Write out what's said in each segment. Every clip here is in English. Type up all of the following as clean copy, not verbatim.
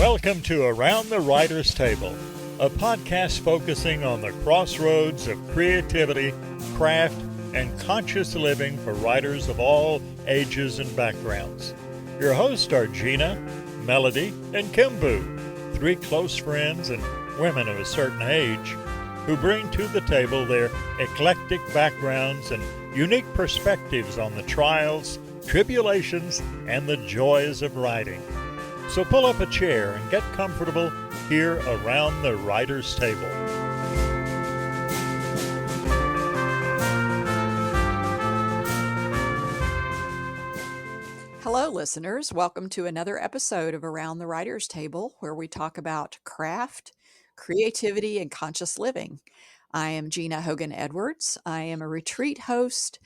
Welcome to Around the Writer's Table, a podcast focusing on the crossroads of creativity, craft, and conscious living for writers of all ages and backgrounds. Your hosts are Gina, Melody, and Kimbu, three close friends and women of a certain age who bring to the table their eclectic backgrounds and unique perspectives on the trials, tribulations, and the joys of writing. So pull up a chair and get comfortable here around the writer's table. Hello, listeners. Welcome to another episode of Around the Writer's Table, where we talk about craft, creativity, and conscious living. I am Gina Hogan Edwards. I am a retreat host.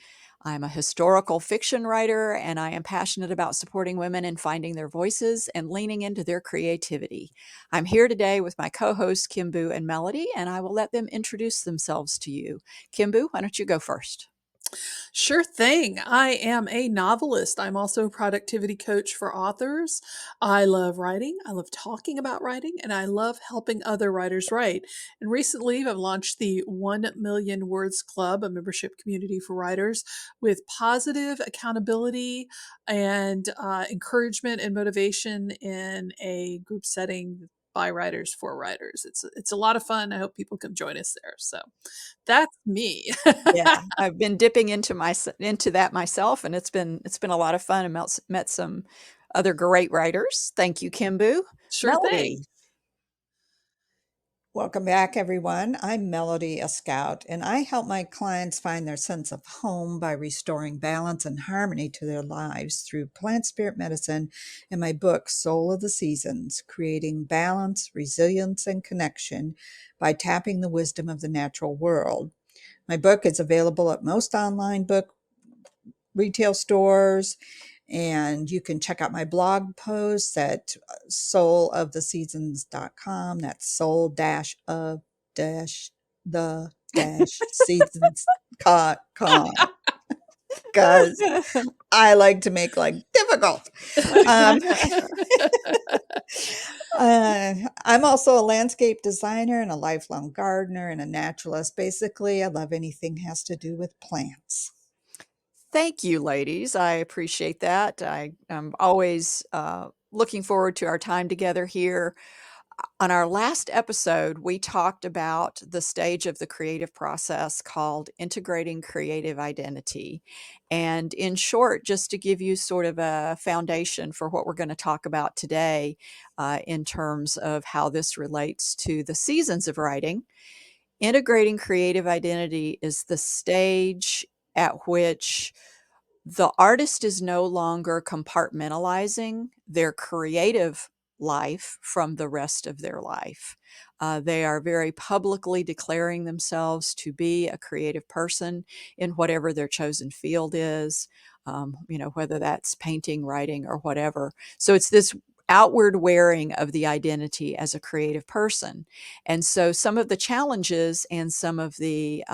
I'm a historical fiction writer, and I am passionate about supporting women in finding their voices and leaning into their creativity. I'm here today with my co-hosts, Kimbu and Melody, and I will let them introduce themselves to you. Kimbu, why don't you go first? Sure thing. I am a novelist. I'm also a productivity coach for authors. I love writing. I love talking about writing, and I love helping other writers write. And recently, I've launched the 1 Million Words Club, a membership community for writers with positive accountability and encouragement and motivation in a group setting by writers for writers. It's a lot of fun. I hope people come join us there. So that's me. Yeah, I've been dipping into that myself, and it's been a lot of fun and met some other great writers. Thank you, Kimbu. Sure Melody. thing. Welcome back, everyone. I'm Melody, a scout, and I help my clients find their sense of home by restoring balance and harmony to their lives through plant spirit medicine and my book, Soul of the Seasons, creating balance, resilience, and connection by tapping the wisdom of the natural world. My book is available at most online book retail stores, and you can check out my blog posts at souloftheseasons.com. That's soul-of-the-seasons.com, because I like to make life difficult. I'm also a landscape designer and a lifelong gardener and a naturalist. Basically, I love anything has to do with plants. Thank you, ladies. I appreciate that. I'm always looking forward to our time together here. On our last episode, we talked about the stage of the creative process called integrating creative identity. And in short, just to give you sort of a foundation for what we're going to talk about today in terms of how this relates to the seasons of writing, integrating creative identity is the stage at which the artist is no longer compartmentalizing their creative life from the rest of their life. They are very publicly declaring themselves to be a creative person in whatever their chosen field is, whether that's painting, writing, or whatever. So it's this outward wearing of the identity as a creative person. And so some of the challenges and some of the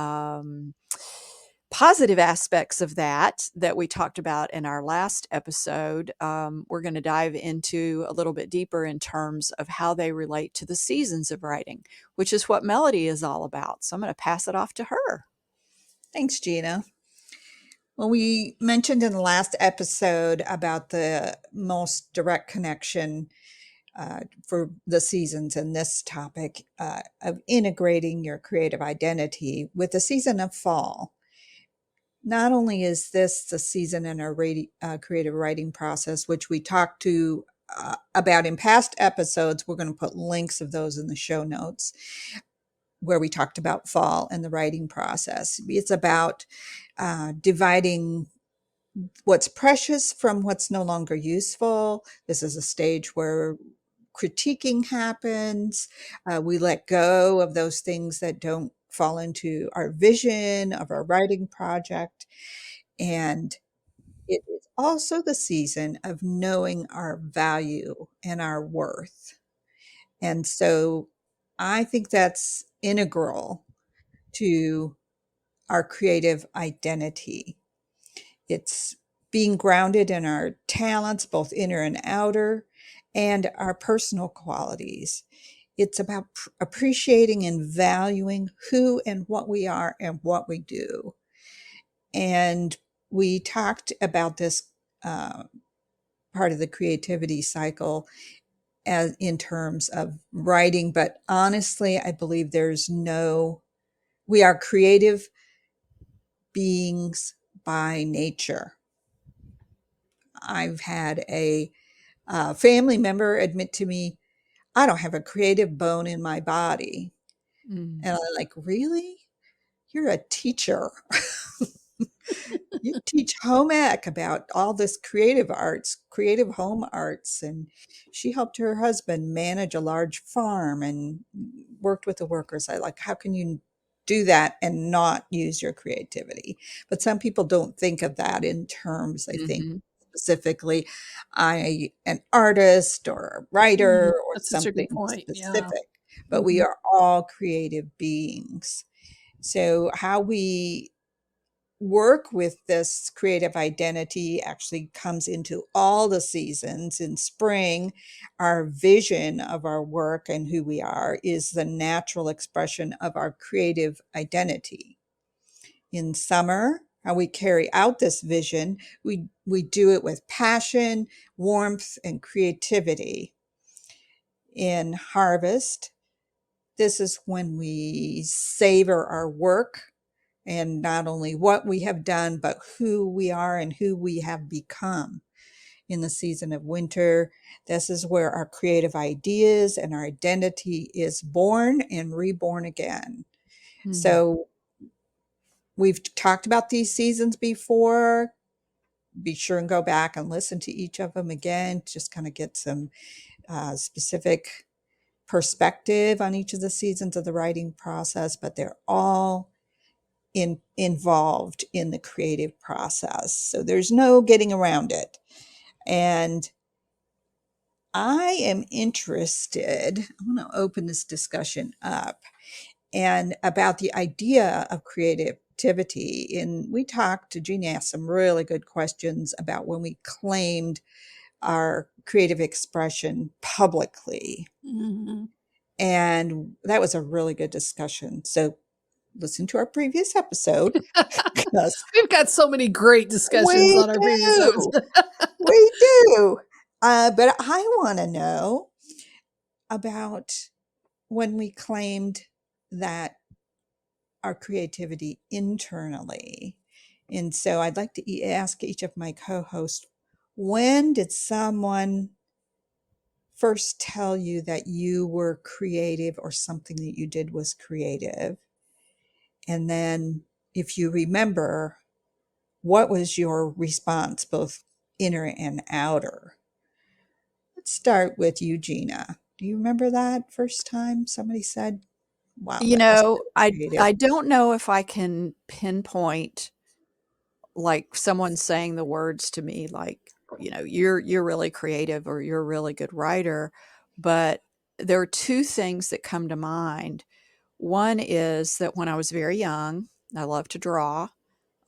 positive aspects of that we talked about in our last episode, we're going to dive into a little bit deeper in terms of how they relate to the seasons of writing, which is what Melody is all about. So I'm going to pass it off to her. Thanks, Gina. Well, we mentioned in the last episode about the most direct connection for the seasons in this topic of integrating your creative identity with the season of fall. Not only is this the season in our creative writing process, which we talked to about in past episodes, we're going to put links of those in the show notes, where we talked about fall and the writing process. It's about dividing what's precious from what's no longer useful. This is a stage where critiquing happens. We let go of those things that don't fall into our vision of our writing project. And it is also the season of knowing our value and our worth. And so I think that's integral to our creative identity. It's being grounded in our talents, both inner and outer, and our personal qualities. It's about appreciating and valuing who and what we are and what we do. And we talked about this uh, part of the creativity cycle as in terms of writing, but honestly, I believe we are creative beings by nature. I've had a family member admit to me, I don't have a creative bone in my body. Mm. And I'm like, really? You're a teacher. You teach home ec about all this creative arts, creative home arts. And she helped her husband manage a large farm and worked with the workers. I like, how can you do that and not use your creativity? But some people don't think of that in terms, they think Mhm. specifically, I an artist or a writer or That's such a good something point. Yeah. specific, but we Mhm. are all creative beings. So how we work with this creative identity actually comes into all the seasons. In spring, our vision of our work and who we are is the natural expression of our creative identity. In summer, how we carry out this vision, we do it with passion, warmth, and creativity. In harvest, this is when we savor our work and not only what we have done, but who we are and who we have become. In the season of winter, this is where our creative ideas and our identity is born and reborn again. Mm. So we've talked about these seasons before. Be sure and go back and listen to each of them again, just kind of get some specific perspective on each of the seasons of the writing process, but they're all involved in the creative process. So there's no getting around it. And I am interested, I want to open this discussion up and about the idea of creativity. And we talked, Gina asked some really good questions about when we claimed our creative expression publicly. Mhm. And that was a really good discussion. So listen to our previous episode because We've got so many great discussions we on our previous do. episode. We do. But I want to know about when we claimed that our creativity internally. And so I'd like to ask each of my co hosts, when did someone first tell you that you were creative or something that you did was creative? And then, if you remember, what was your response, both inner and outer? Let's start with you, Gina. Do you remember that first time somebody said, wow, You that was know, I creative? I don't know if I can pinpoint, like, someone saying the words to me like, "You're really creative," or "You're a really good writer," but there are 2 things that come to mind. One is that when I was very young, I loved to draw.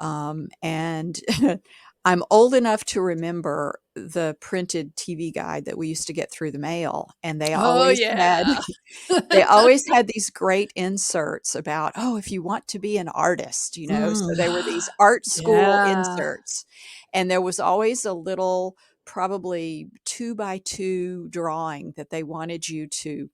And I'm old enough to remember the printed TV guide that we used to get through the mail, and Oh, yeah. they always had these great inserts about, "Oh, if you want to be an artist," so Mm. they were these art school Yeah. inserts, and there was always a little, probably 2 by 2 drawing that they wanted you to,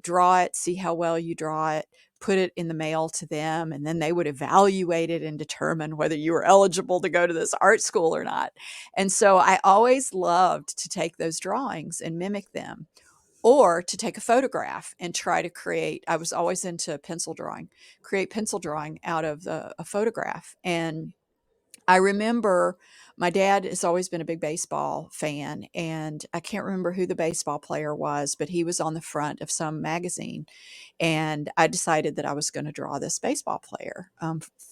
draw it, see how well you draw it, put it in the mail to them, and then they would evaluate it and determine whether you were eligible to go to this art school or not. And so I always loved to take those drawings and mimic them, or to take a photograph and try to create. I was always into pencil drawing, create pencil drawing out of a photograph. And I remember my dad has always been a big baseball fan, and I can't remember who the baseball player was, but he was on the front of some magazine, and I decided that I was going to draw this baseball player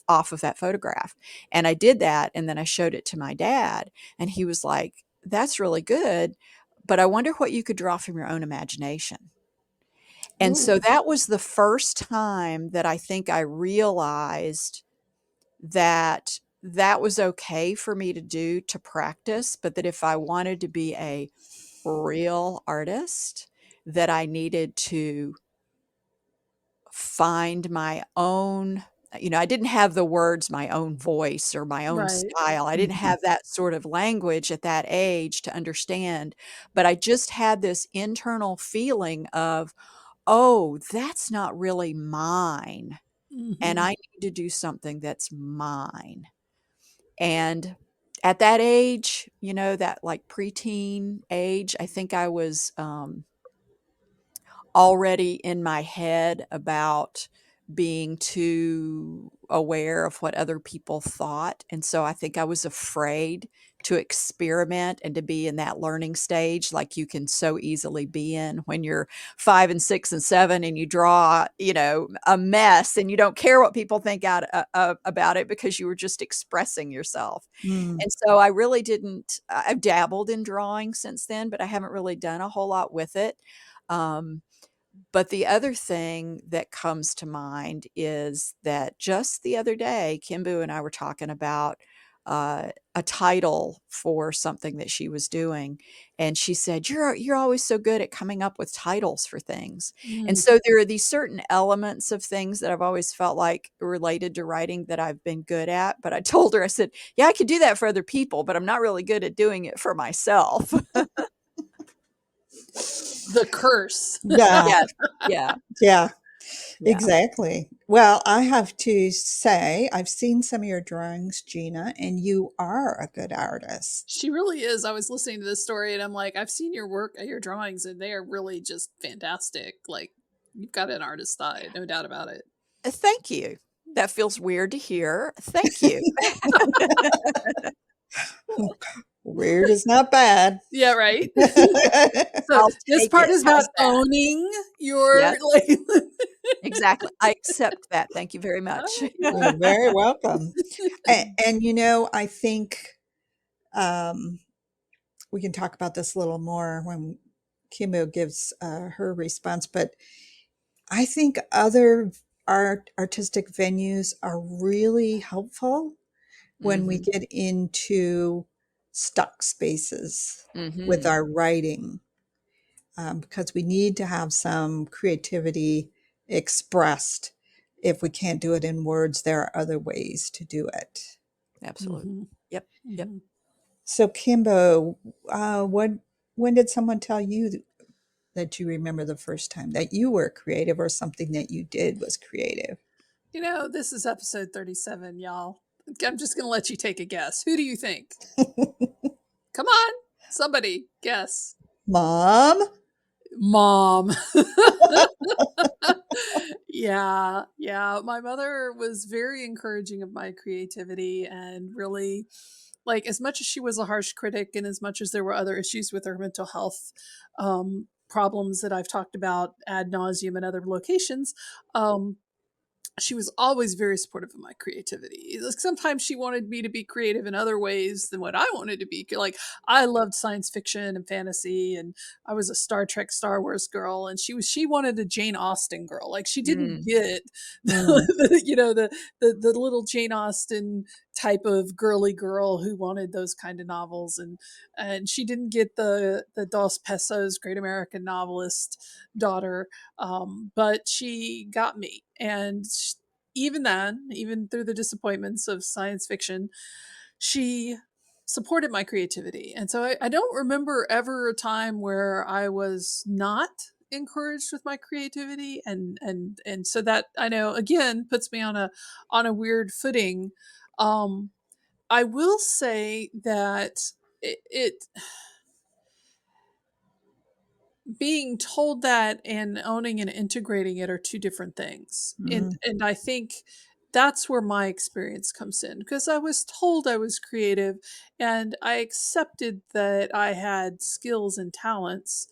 off of that photograph. And I did that. And then I showed it to my dad, and he was like, "That's really good, but I wonder what you could draw from your own imagination." And Ooh. so that was the first time that I think I realized that that was okay for me to do to practice, but that if I wanted to be a real artist, that I needed to find my own, I didn't have the words, my own voice or my own Right. style. I didn't Mhm. have that sort of language at that age to understand, but I just had this internal feeling of, "Oh, that's not really mine, and Mhm. I need to do something that's mine." And at that age, that, like, preteen age, I think I was, already in my head about being too aware of what other people thought, and so I think I was afraid to experiment and to be in that learning stage like you can so easily be in when you're 5 and 6 and 7 and you draw, a mess and you don't care what people think about it because you were just expressing yourself. Mm. And so I really didn't I've dabbled in drawing since then, but I haven't really done a whole lot with it. Um, but the other thing that comes to mind is that just the other day, Kimbu and I were talking about a title for something that she was doing, and she said, "You're always so good at coming up with titles for things." And Mm. so there are these certain elements of things that I've always felt like related to writing that I've been good at. But I told her, I said, "Yeah, I could do that for other people, but I'm not really good at doing it for myself." The curse. Yeah, Yes, yeah, yeah, yeah. exactly. Well, I have to say, I've seen some of your drawings, Gina, and you are a good artist. She really is. I was listening to this story and I'm like, I've seen your work, your drawings, and they are really just fantastic. Like, you've got an artist eye, no doubt about it. Thank you. That feels weird to hear. Thank you. Weird is not bad. Yeah, right. So I'll this take part it. is about How's that? owning your Yes, like. exactly. I accept that. Thank you very much. You're very welcome. And I think um, we can talk about this a little more when Kimo gives her response, but I think other artistic venues are really helpful when we Mhm, get into stuck spaces with mhm. our writing, because we need to have some creativity expressed. If we can't do it in words, there are other ways to do it. Absolutely. Mhm, Yep, yep. mhm. So, Kimbo, when did someone tell you that you remember the first time that you were creative or something that you did was creative? This is episode 37, y'all. I'm just going to let you take a guess. Who do you think? Come on, somebody guess. Mom? Mom. Yeah, yeah. My mother was very encouraging of my creativity and really, like, as much as she was a harsh critic and as much as there were other issues with her mental health problems that I've talked about ad nauseum in other locations, she was always very supportive of my creativity. Like, sometimes she wanted me to be creative in other ways than what I wanted to be. Like, I loved science fiction and fantasy, and I was a Star Trek, Star Wars girl, and she wanted a Jane Austen girl. Like, she didn't Mm, get Mm, the little Jane Austen type of girly girl who wanted those kind of novels, and she didn't get the Dos Pesos Great American Novelist daughter, but she got me. And even then, even through the disappointments of science fiction, she supported my creativity. And so I don't remember ever a time where I was not encouraged with my creativity, and so that, I know, again, puts me on a weird footing. um I will say that it being told that and owning and integrating it are two different things. And mm, I think that's where my experience comes in, because I was told I was creative and I accepted that I had skills and talents,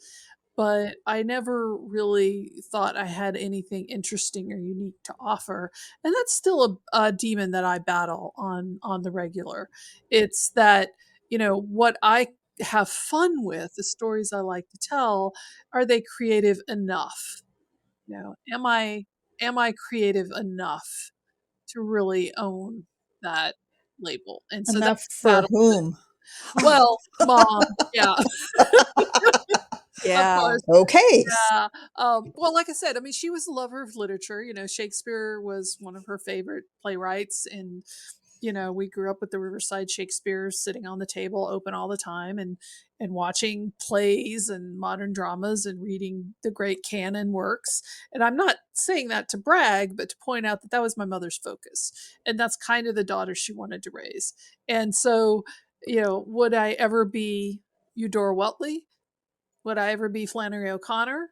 but I never really thought I had anything interesting or unique to offer. And that's still a demon that I battle on the regular. It's that, what I have fun with, the stories I like to tell, are they creative enough? Am I creative enough to really own that label, and so Enough that's the for battle that whom? well, mom, yeah, of Yeah. course. Okay. Yeah. Well, like I said, I mean, she was a lover of literature. You know, Shakespeare was one of her favorite playwrights. And, you know, we grew up with the Riverside Shakespeare sitting on the table open all the time and watching plays and modern dramas and reading the great canon works. And I'm not saying that to brag, but to point out that that was my mother's focus. And that's kind of the daughter she wanted to raise. And so, you know, would I ever be Eudora Weltley? Would I ever be Flannery O'Connor?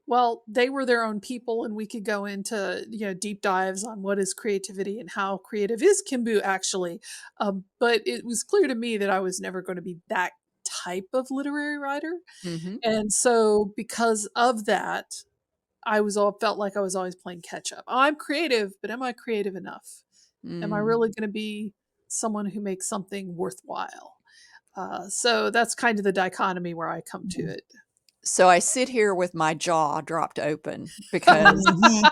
Well, they were their own people, and we could go into, you know, deep dives on what is creativity and how creative is Kimbu actually. But it was clear to me that I was never going to be that type of literary writer, Mm-hmm. and so because of that, I was all felt like I was always playing catch up. Oh, I'm creative, but am I creative enough? Am I Mm. really going to be someone who makes something worthwhile? So that's kind of the dichotomy where I come to Mhm. it. So I sit here with my jaw dropped open because Mhm.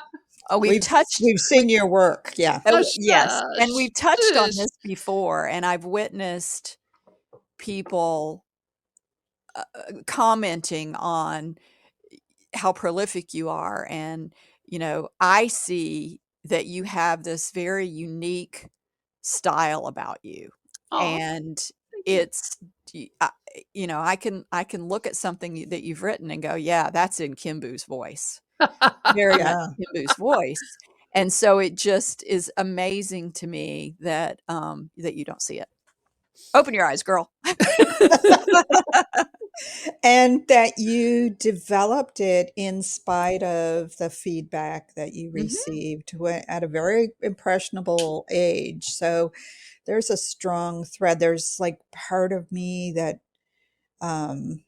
we've touched We've seen your work. Yeah. Hush, yes, and hush, we've touched on hush. this before, and I've witnessed people commenting on how prolific you are, and I see that you have this very unique style about you, Aw, and thank you. it's I can look at something that you've written and go, yeah, that's in Kimbu's voice, very much Yeah. Kimbu's voice. And so it just is amazing to me that that you don't see it. Open your eyes, girl. And that you developed it in spite of the feedback that you Mhm. received at a very impressionable age. So there's a strong thread. There's like part of me that um,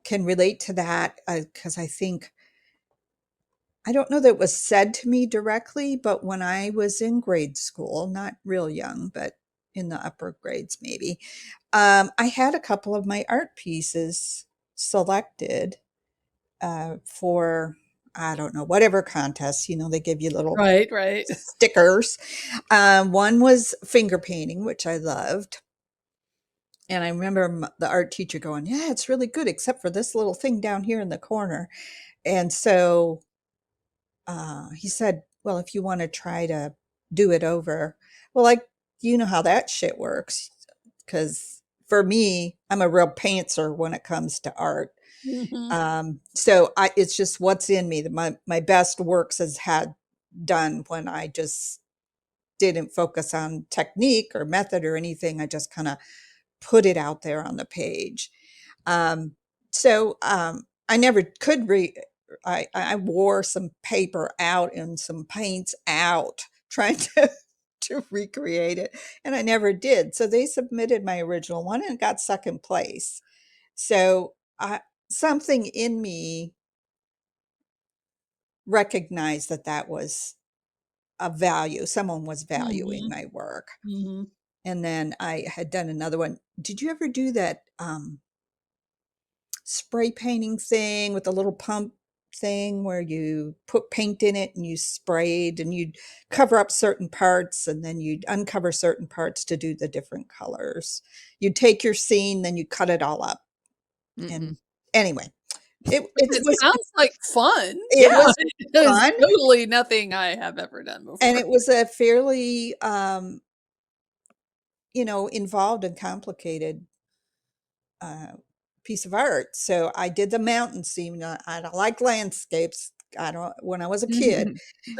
can relate to that because I think, I don't know that it was said to me directly, but when I was in grade school, not real young, but in the upper grades maybe, I had a couple of my art pieces selected for, I don't know, whatever contest, they give you little Right, right. stickers. One was finger painting, which I loved. And I remember the art teacher going, yeah, it's really good, except for this little thing down here in the corner. And so he said, well, if you want to try to do it over, well, like, you know how that shit works. Because for me, I'm a real pantser when it comes to art. Mhm. So it's just what's in me. My best works has had done when I just didn't focus on technique or method or anything. I just kind of put it out there on the page. Um, so I never could read. I wore some paper out and some paints out trying to recreate it, and I never did. So they submitted my original one and got second place. So something in me recognized that that was a value. Someone was valuing Mhm. my work. Mhm. And then I had done another one. Did you ever do that spray painting thing with the little pump thing where you put paint in it and you sprayed and you'd cover up certain parts and then you'd uncover certain parts to do the different colors? You'd take your scene, then you cut it all up. Mm-mm. And anyway, it It was sounds like fun. it Yeah, was it is fun, totally nothing I have ever done and before. it was a fairly involved and complicated uh, piece of art. So I did the mountain scene. I don't like landscapes. I don't when I was a kid,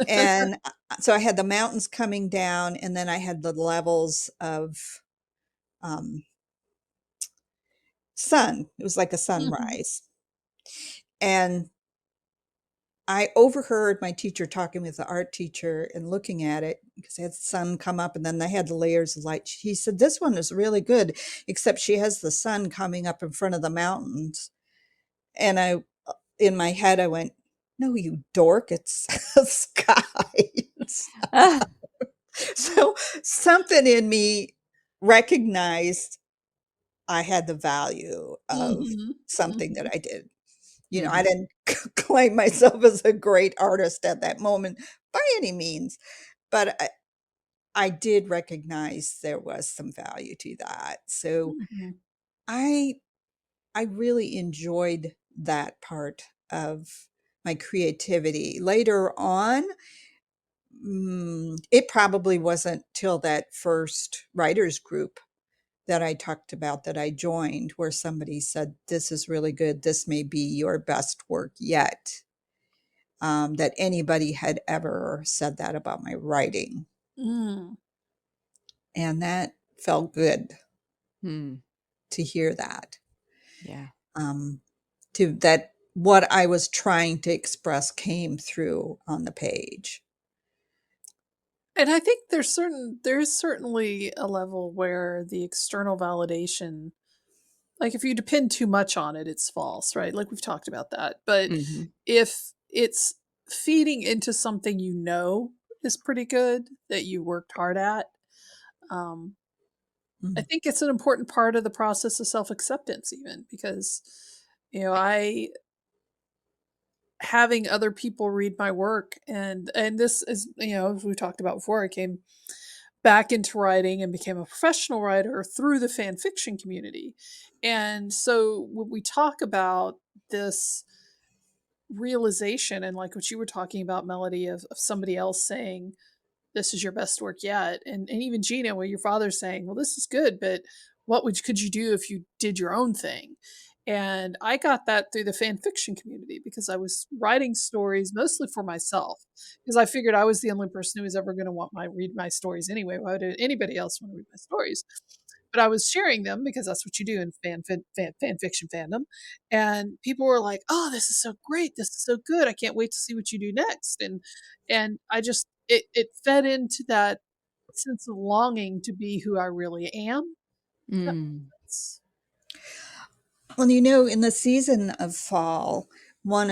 and so I had the mountains coming down, and then I had the levels of um, sun. It was like a Mhm. sunrise, and I overheard my teacher talking with the art teacher and looking at it because they had the sun come up and then they had the layers of light. He said, this one is really good, except she has the sun coming up in front of the mountains. And in my head, I went, no, you dork, it's a sky. Ah, So something in me recognized I had the value of Mhm. something that Mhm. I did. I mhm. didn't claim myself as a great artist at that moment by any means, but I did recognize there was some value to that. So Mhm. I I really enjoyed that part of my creativity. Later on, it probably wasn't till that first writers group that I talked about that I joined where somebody said, "This is really good. This may be your best work yet." That anybody had ever said that about my writing. Mm. And that felt good Hmm. to hear that. Yeah. Um, to that what I was trying to express came through on the page. And I think there's certainly a level where the external validation, like if you depend too much on it, it's false, right? Like we've talked about that. But Mhm. if it's feeding into something you know is pretty good that you worked hard at, um, I Mm, think it's an important part of the process of self acceptance, even because, I having other people read my work, and this is, as we talked about before, I came back into writing and became a professional writer through the fan fiction community. And so when we talk about this realization, and like what you were talking about, Melody, of somebody else saying, this is your best work yet. And even Gina, where your father's saying, well, this is good, but could you do if you did your own thing? And I got that through the fan fiction community because I was writing stories mostly for myself because I figured I was the only person who was ever going to read my stories anyway. Why would anybody else want to read my stories? But I was sharing them because that's what you do in fan fiction fandom. And people were like, "Oh, this is so great! This is so good! I can't wait to see what you do next." And I just it fed into that sense of longing to be who I really am. That Mm. makes sense. well, in the season of fall, I'm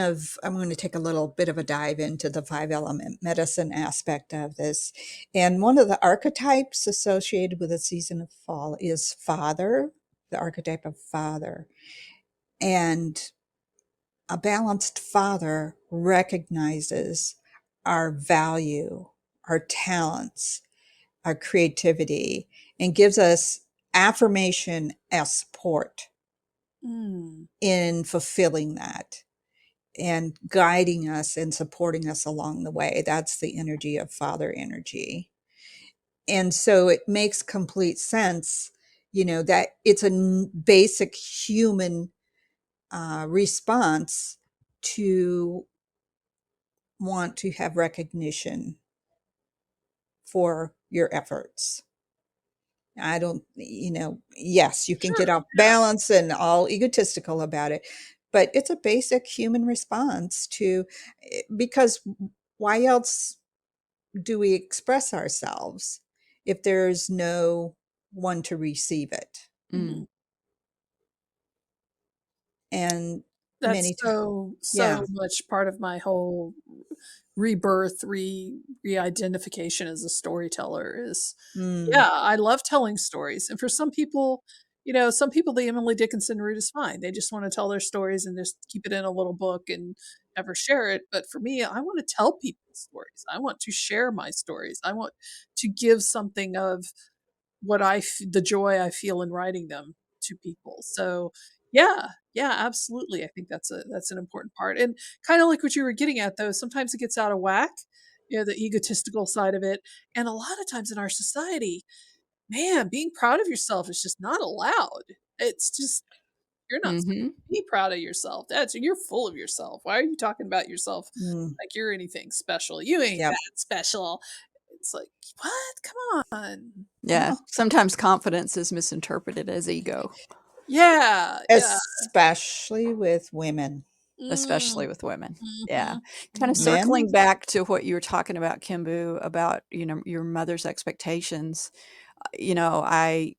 going to take a little bit of a dive into the five element medicine aspect of this. And one of the archetypes associated with the season of fall is father, the archetype of father. And a balanced father recognizes our value, our talents, our creativity, and gives us affirmation as support Mm, in fulfilling that and guiding us and supporting us along the way. That's the energy of father energy. And so it makes complete sense, that it's a basic human response to want to have recognition for your efforts. I don't, yes, you can sure. get off Yeah. balance and all egotistical about it, but it's a basic human response because why else do we express ourselves if there's no one to receive it? Mm. Mhm. And That's many times, so yeah. much part of my whole rebirth, re-identification as a storyteller is, Mm, yeah, I love telling stories. And for some people, some people, the Emily Dickinson route is fine. They just want to tell their stories and just keep it in a little book and never share it. But for me, I want to tell people stories. I want to share my stories. I want to give something of the joy I feel in writing them to people. So yeah, yeah, absolutely. I think that's an important part. And kind of like what you were getting at though, sometimes it gets out of whack, the egotistical side of it. And a lot of times in our society, man, being proud of yourself is just not allowed. It's just you're not supposed Mhm. to be proud of yourself. You're full of yourself. Why are you talking about yourself mm, like you're anything special? You ain't yep. that special. It's like, what? Come on. Yeah. Well, Sometimes confidence is misinterpreted as ego, Yeah, yeah. especially with women. Mm, especially with women. Yeah. mhm, Kind of mhm. circling Men, back to what you were talking about, Kimbu, about, your mother's expectations. You know, I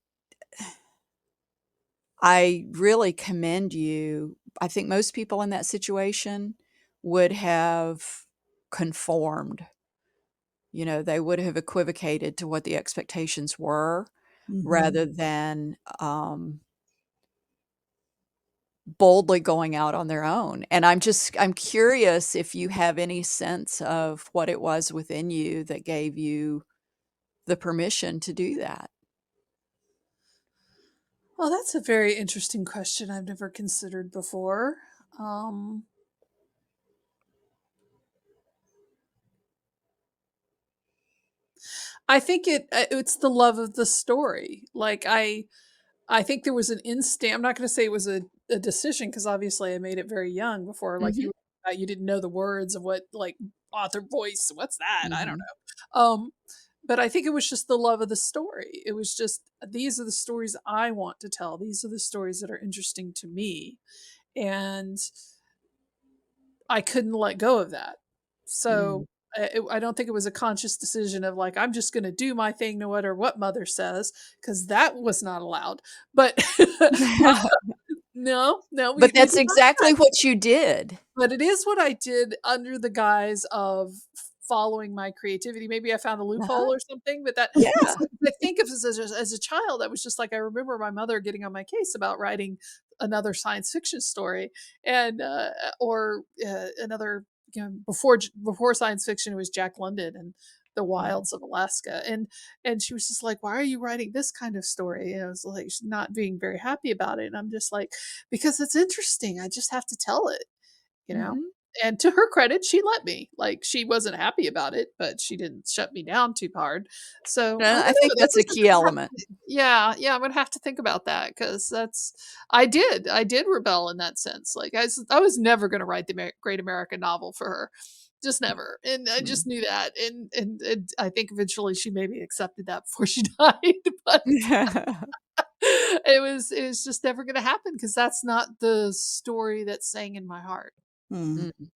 really commend you. I think most people in that situation would have conformed. They would have equivocated to what the expectations were mhm. rather than, boldly going out on their own. And I'm curious if you have any sense of what it was within you that gave you the permission to do that? Well, that's a very interesting question I've never considered before. I think it's the love of the story. Like I think there was an instinct. I'm not going to say it was a decision because obviously I made it very young before. Like Mhm, you didn't know the words of what like author voice. What's that? I don't mhm. know. But I think it was just the love of the story. It was just these are the stories I want to tell. These are the stories that are interesting to me, and I couldn't let go of that. Mm. So I don't think it was a conscious decision of like I'm just going to do my thing no matter what mother says because that was not allowed. But no, no, But we that's did not. exactly what you did. But it is what I did under the guise of following my creativity. Maybe I found a Uh-huh. loophole or something, but that Yeah. I think of as a child, I was just like I remember my mother getting on my case about writing another science fiction story and or another before science fiction it was Jack London and the Mhm. wilds of Alaska and she was just like why are you writing this kind of story and I was like she's not being very happy about it and I'm just like because it's interesting I just have to tell it you know? Mhm. And to her credit, she let me. Like, she wasn't happy about it, but she didn't shut me down too hard. So, I don't I think know, that's a key I'm gonna element. have to yeah, I'm gonna have to think about that because that's I did rebel in that sense. Like, I was never gonna write the great American novel for her. Just never, and I just Mm. knew that, and I think eventually she maybe accepted that before she died, but it was just never gonna happen because that's not the story that sang in my heart. Mm. Mm.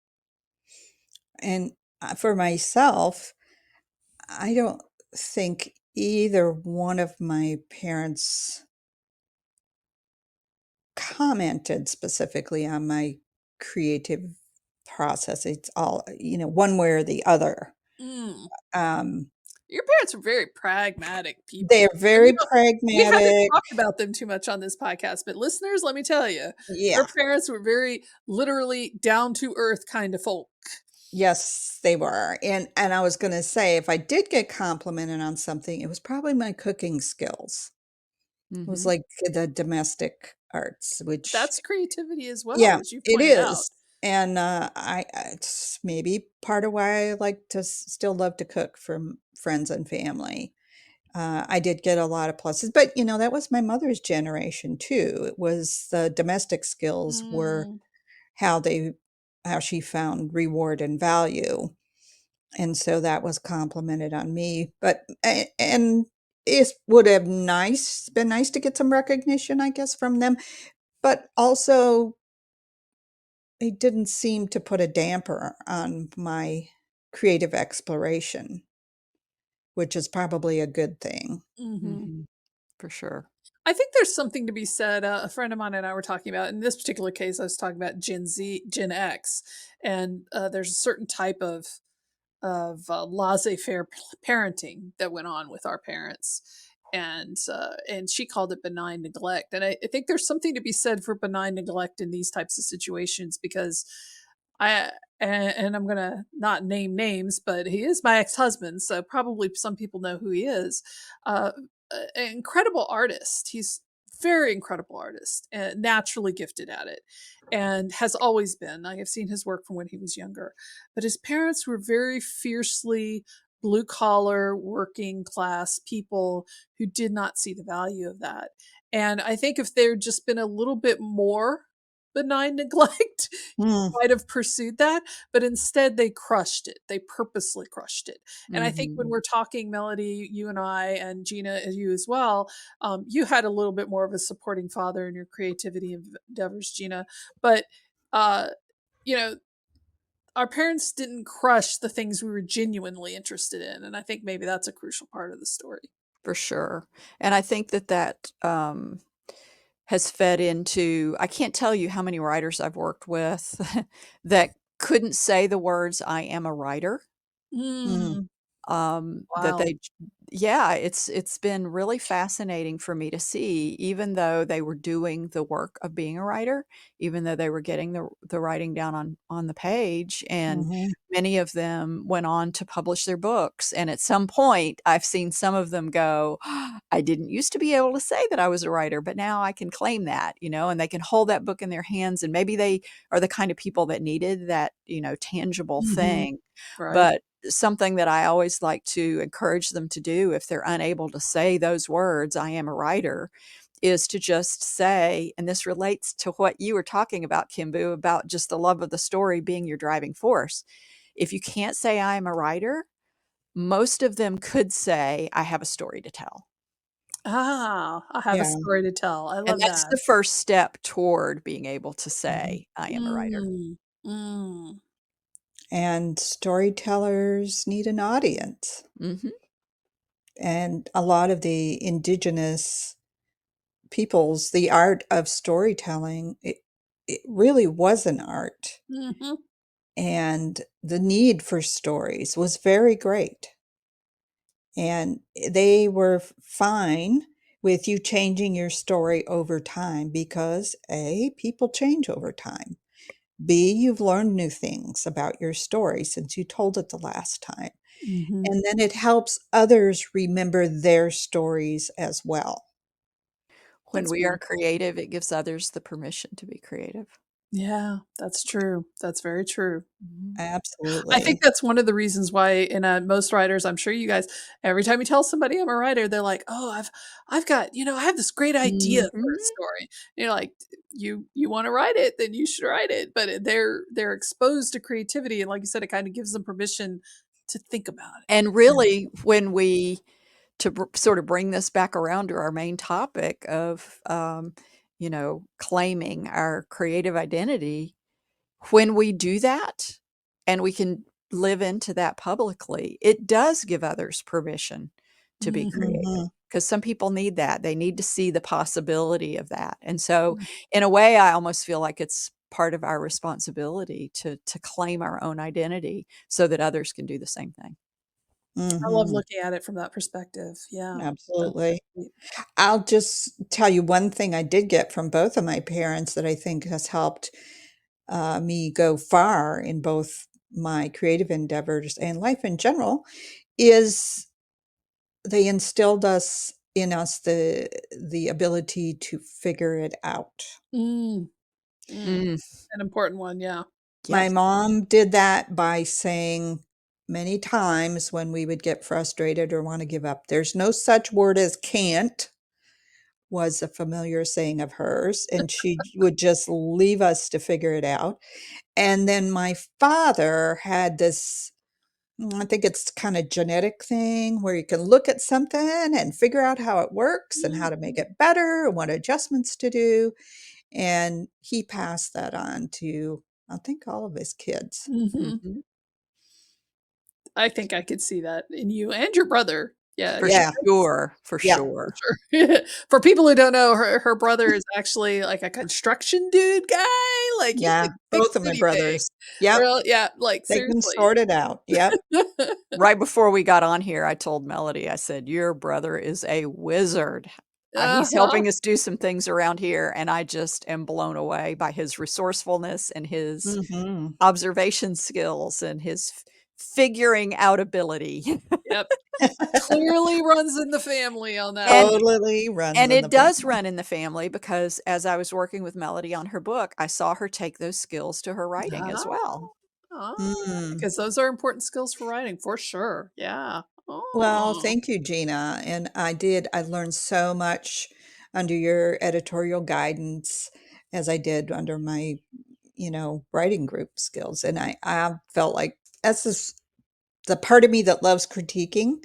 And for myself, I don't think either one of my parents commented specifically on my creative process. It's all, one way or the other. Mm. Um, Your parents were very pragmatic they're people. And, very we haven't pragmatic. talked about them too much on this podcast, but listeners, let me tell you, Yeah. her parents were very literally down to earth kind of folk. Yes, they were. And I was gonna say, if I did get complimented on something, it was probably my cooking skills. It was Mhm. like the domestic arts, which That's creativity as well, yeah, as you it pointed out. is. And, it's maybe part of why I like to still love to cook for friends and family. I did get a lot of pluses, but that was my mother's generation too. It was the domestic skills were Mm, how they how she found reward and value. And so that was complimented on me. But and it would have been nice to get some recognition, I guess, from them. But also it didn't seem to put a damper on my creative exploration, which is probably a good thing. mhm. Mhm. For sure. I think there's something to be said. A friend of mine and I were talking about, in this particular case, I was talking about Gen X, and there's a certain type of laissez-faire parenting that went on with our parents, and she called it benign neglect. And I think there's something to be said for benign neglect in these types of situations because I and I'm gonna not name names, but he is my ex-husband, so probably some people know who he is. Uh, an incredible artist. He's very incredible artist and naturally gifted at it and has always been. I have seen his work from when he was younger. But his parents were very fiercely blue collar, working class people who did not see the value of that. And I think if there'd just been a little bit more benign neglect, Mm, might have pursued that, but instead they crushed it. They purposely crushed it. And I think when Mhm. we're talking, Melody, you and I, and Gina, you as well, you had a little bit more of a supporting father in your creativity endeavors, Gina. But, uh, you know, our parents didn't crush the things we were genuinely interested in. And I think maybe that's a crucial part of the story. For sure. And I think that has fed into I can't tell you how many writers I've worked with that couldn't say the words, "I am a writer." mm, Mm, That wow. they yeah, it's been really fascinating for me to see, even though they were doing the work of being a writer, even though they were getting the writing down on the page, and Mhm. many of them went on to publish their books. And at some point, I've seen some of them go, I didn't used to be able to say that I was a writer, but now I can claim that, and they can hold that book in their hands. And maybe they are the kind of people that needed that, tangible Mhm. thing. Right. But something that I always like to encourage them to do if they're unable to say those words, I am a writer, is to just say, and this relates to what you were talking about, Kimbu, about just the love of the story being your driving force. If you can't say I am a writer, most of them could say, I have a story to tell. Ah, I have a Yeah. story to tell. I And love that's that. the first step toward being able to Mhm. say, I am a writer. Mm. Mm. And storytellers need an audience. Hmm. And a lot of the indigenous peoples, the art of storytelling, it really was an art. Mhm. And the need for stories was very great. And they were fine with you changing your story over time because A, people change over time. B, you've learned new things about your story since you told it the last time. Mhm. And then it helps others remember their stories as well. When That's we are wonderful. creative, it gives others the permission to be creative. Yeah, that's true. That's very true. Mhm. I think Absolutely. that's one of the reasons why in, most writers, I'm sure you guys, every time you tell somebody I'm a writer, they're like, "Oh, I've got, I have this great idea for a Mhm. story." And you're like, "You wanna write it, then you should write it." But they're exposed to creativity, and like you said, it kinda gives them permission to think about it. And really, when we sort of bring this back around to our main topic of, claiming our creative identity, when we do that and we can live into that publicly, it does give others permission to be Mhm. creative Mhm. because some people need that. They need to see the possibility of that. And so, Mm. in a way, I almost feel like it's part of our responsibility to claim our own identity so that others can do the same thing. I love Mhm. looking at it from that perspective. Yeah. That's Absolutely. great. I'll just tell you one thing I did get from both of my parents that I think has helped me go far in both my creative endeavors and life in general is they instilled us in us the ability to figure it out. Mm. Mm. Mm, An important one, yeah. My yes. mom did that by saying many times when we would get frustrated or want to give up, there's no such word as can't was a familiar saying of hers, and she would just leave us to figure it out. And then my father had this, I think it's kind of genetic thing where you can look at something and figure out how it works and how to make Mhm. it better and what adjustments to do. And he passed that on to, I think, all of his kids. Mhm. Mhm. I think I could see that in you and your brother. Yeah, For your Yeah. dad's sure, for Yeah. for sure. sure. For people who don't know, her brother is actually like a construction dude guy, like, he Yeah. can Both fix of my anything. brothers. Yep. Well, yeah, like, They can seriously. sort it out. Yep. Right before we got on here, I told Melody, I said, "Your brother is a wizard. He's Uh-huh. helping us do some things around here, and I just am blown away by his resourcefulness and his Mhm. observation skills and his figuring out ability." Yep. Clearly runs in the family on that And one. Totally runs and in it the does family. run in the family because as I was working with Melody on her book, I saw her take those skills to her writing as Ah, well. Mm. because those are important skills for writing, for sure. Yeah. Well, Oh. thank you, Gina. And I learned so much under your editorial guidance as I did under my, writing group skills. And I felt like that's the part of me that loves critiquing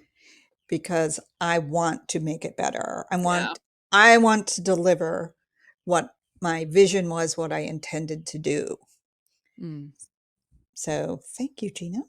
because I want to make it better. Yeah. I want to deliver what my vision was, what I intended to do. Mm. So thank you, Gina.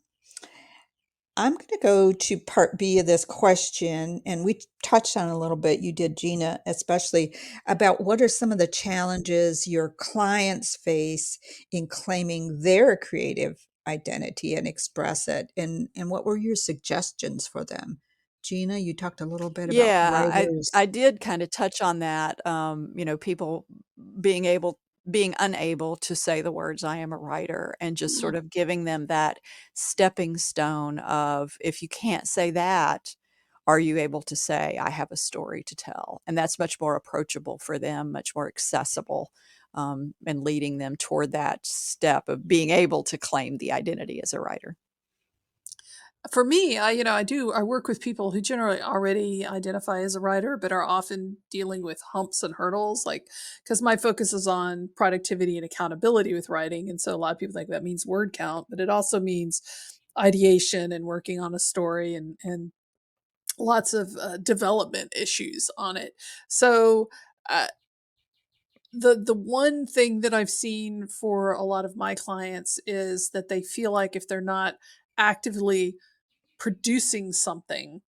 I'm going to go to part B of this question, and we touched on a little bit. You did, Gina, especially about what are some of the challenges your clients face in claiming their creative identity and express it, and what were your suggestions for them? Gina, you talked a little bit about Yeah, I writers. did kind of touch on that. People being able being unable to say the words "I am a writer" and just sort of giving them that stepping stone of, if you can't say that, are you able to say, "I have a story to tell?" And that's much more approachable for them, much more accessible, and leading them toward that step of being able to claim the identity as a writer. For me, I work with people who generally already identify as a writer, but are often dealing with humps and hurdles, like, because my focus is on productivity and accountability with writing. And so a lot of people think that means word count, but it also means ideation and working on a story, and lots of development issues on it. So, uh, the one thing that I've seen for a lot of my clients is that they feel like if they're not actively producing something,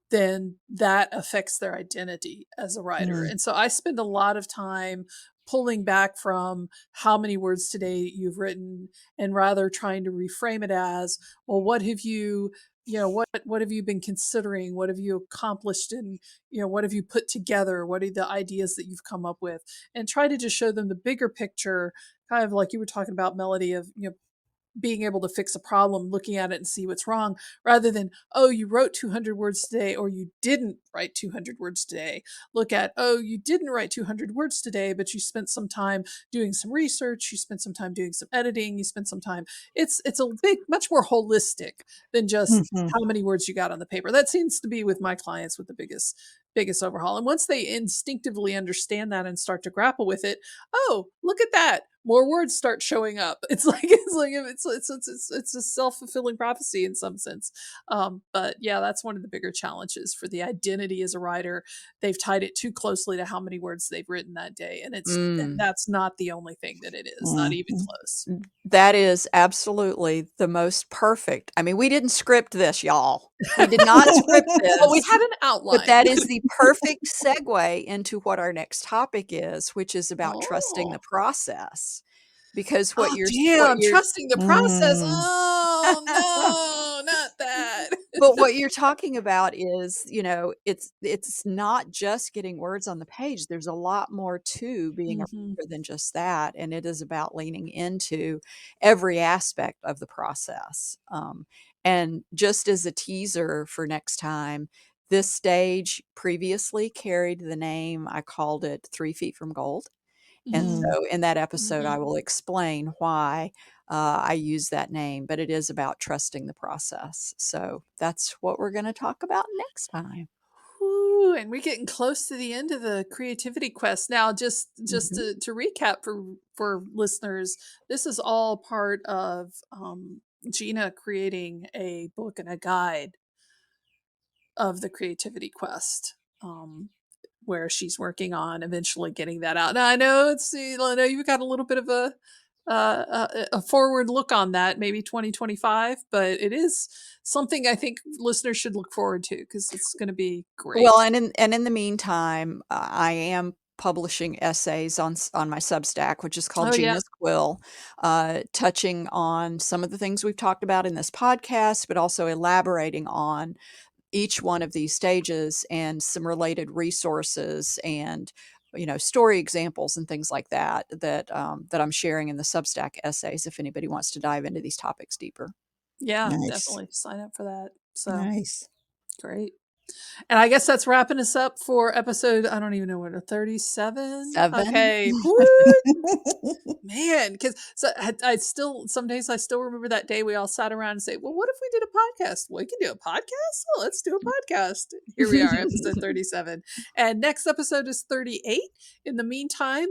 then that affects their identity as a writer. Mm, And so I spend a lot of time pulling back from how many words today you've written, and rather trying to reframe it as, well, what have you, what have you been considering? What have you accomplished? And, what have you put together? What are the ideas that you've come up with? And try to just show them the bigger picture, kind of like you were talking about, Melody, of, being able to fix a problem, looking at it and see what's wrong, rather than, oh, you wrote 200 words today, or you didn't write 200 words today. Look at, oh, you didn't write 200 words today, but you spent some time doing some research, you spent some time doing some editing, you spent some time. It's a much more holistic than just mhm. how many words you got on the paper. That seems to be with my clients with the biggest overhaul. And once they instinctively understand that and start to grapple with it, oh, look at that, more words start showing up. It's a self-fulfilling prophecy in some sense. But yeah, that's one of the bigger challenges for the identity as a writer. They've tied it too closely to how many words they've written that day, and Mm. that's not the only thing that it is, not even Mhm. close. That is absolutely the most perfect. I mean, we didn't script this, y'all. We did not script Well, we this, had an but outline. that is the perfect segue into what our next topic is, which is about trusting the Oh. process. Because Oh, damn, what you're trusting the process. Mm. Oh, no, not that. but what you're talking about is, it's not just getting words on the page. There's a lot more to being a Mhm. writer than just that, and it is about leaning into every aspect of the process. And just as a teaser for next time, this stage previously carried the name, I called it 3 Feet from Gold. And Mhm. Mm. so in that episode, I Mhm. will explain why I use that name, but it is about trusting the process. So that's what we're going to talk about next time. Whew, and we're getting close to the end of the creativity quest now. Just Mhm. to recap for listeners, this is all part of Gina creating a book and a guide of the creativity quest, where she's working on eventually getting that out. Now I know I know you've got a little bit of a forward look on that, maybe 2025, but it is something I think listeners should look forward to because it's going to be Well, great. and in the meantime, I am publishing essays on my Substack, which is called Oh yeah, Gina's Quill, touching on some of the things we've talked about in this podcast, but also elaborating on each one of these stages and some related resources and story examples and things like that I'm sharing in the Substack essays if anybody wants to dive into these topics deeper. yeah, Nice. definitely sign up for that. So Nice. great. And I guess that's wrapping us up for episode, I don't even know what, 37? 7. Okay. Woo! Man, because I still, some days I still remember that day we all sat around and say, well, what if we did a podcast? We can do a podcast? Well, let's do a podcast. Here we are, episode 37. And next episode is 38. In the meantime,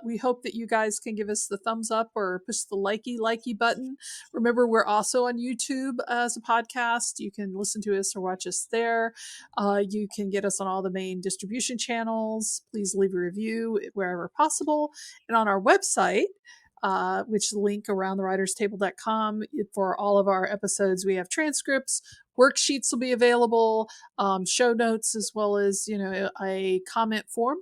we hope that you guys can give us the thumbs up or push the likey button. Remember, we're also on YouTube as a podcast. You can listen to us or watch us there. You can get us on all the main distribution channels. Please leave a review wherever possible. And on our website, which link around table.com for all of our episodes, we have transcripts, worksheets will be available, show notes, as well as a comment form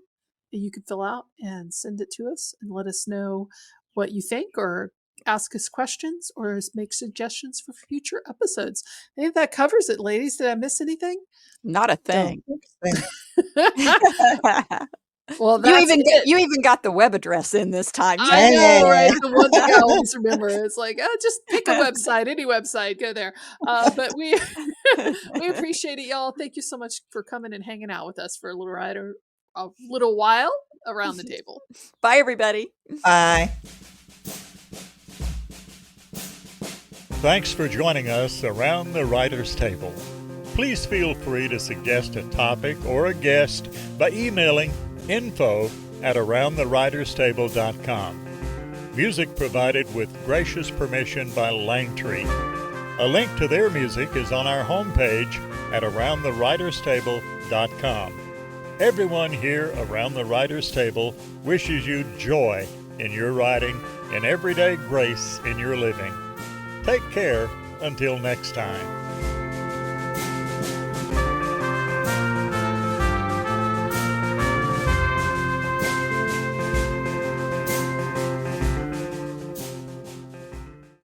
that you can fill out and send it to us and let us know what you think, or ask us questions or make suggestions for future episodes. I think that covers it, ladies. Did I miss anything? Not a Don't thing. think. Well, You that's it. you even got the web address in this time. I Yay! know, right? Hey. The one thing I always remember is like, just pick a website, any website, go there. But we we appreciate it, y'all. Thank you so much for coming and hanging out with us for a little while around the table. Bye, everybody. Bye. Thanks for joining us around the writer's table. Please feel free to suggest a topic or a guest by emailing info@aroundthewriterstable.com. Music provided with gracious permission by Langtree. A link to their music is on our homepage at aroundthewriterstable.com. Everyone here around the writer's table wishes you joy in your writing and everyday grace in your living. Take care until next time.